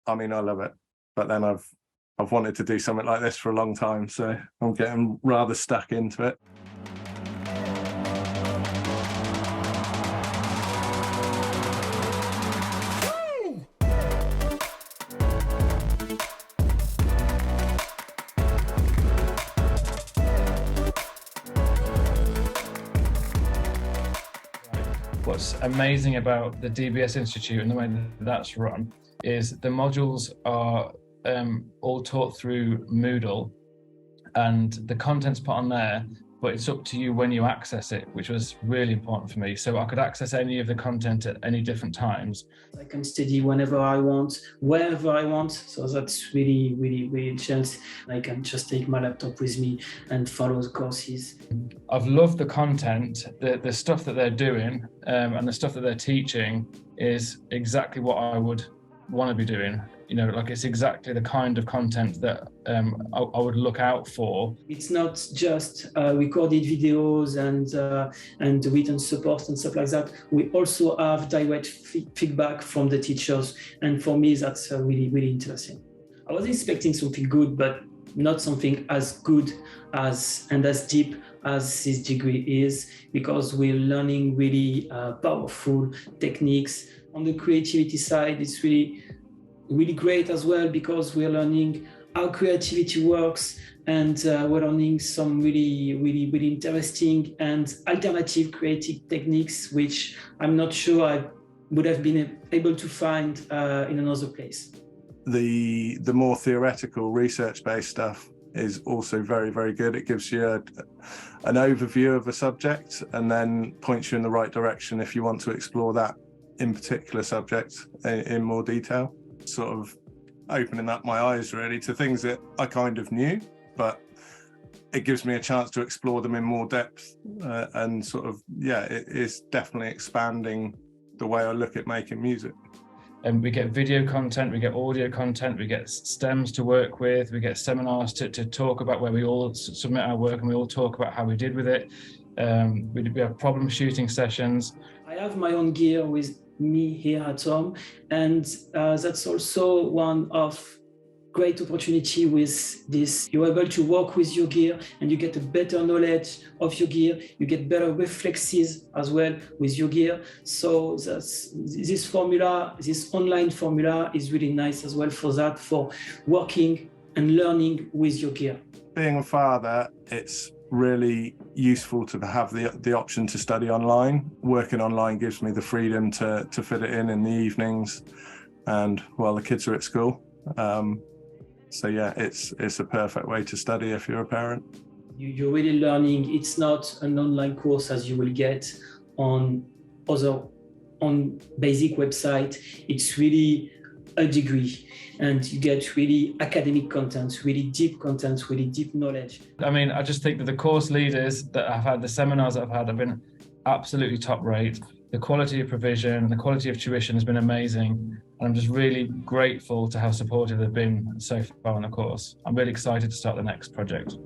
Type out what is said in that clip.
I mean, I love it. But then I've wanted to do something like this for a long time, so I'm getting rather stuck into it. What's amazing about the dBs Institute and the way that's run is the modules are all taught through Moodle, and the content's put on there, but it's up to you when you access it, which was really important for me. So I could access any of the content at any different times. I can study whenever I want, wherever I want. So that's really, really, really chance. I can just take my laptop with me and follow the courses. I've loved the content, the stuff that they're doing, and the stuff that they're teaching is exactly what I would want to be doing. You know, like it's exactly the kind of content that I would look out for. It's not just recorded videos and written support and stuff like that. We also have direct feedback from the teachers, and for me, that's really, really interesting. I was expecting something good, but not something as good as and as deep as this degree is, because we're learning really powerful techniques. On the creativity side, it's really great as well, because we're learning how creativity works, and we're learning some really interesting and alternative creative techniques, which I'm not sure I would have been able to find in another place. The more theoretical, research-based stuff is also very, very good. It gives you an overview of a subject and then points you in the right direction if you want to explore that in particular subject in more detail. Sort of opening up my eyes really to things that I kind of knew, but it gives me a chance to explore them in more depth, and sort of, yeah, it is definitely expanding the way I look at making music. And we get video content, we get audio content, we get stems to work with, we get seminars to talk about, where we all submit our work and we all talk about how we did with it. We have problem shooting sessions. I have my own gear with me here at home, and that's also one of great opportunity with this. You're able to work with your gear and you get a better knowledge of your gear. You get better reflexes as well with your gear. So this formula, this online formula is really nice as well for that, for working and learning with your gear. Being a father, it's really useful to have the option to study online. Working online gives me the freedom to fit it in the evenings and while the kids are at school. So yeah, it's a perfect way to study if you're a parent. You're really learning. It's not an online course as you will get on basic website. It's really a degree, and you get really academic content, really deep content, really deep knowledge. I mean, I just think that the course leaders that I've had, the seminars that I've had, have been absolutely top rate. The quality of provision, the quality of tuition has been amazing. And I'm just really grateful to how supportive they've been so far on the course. I'm really excited to start the next project.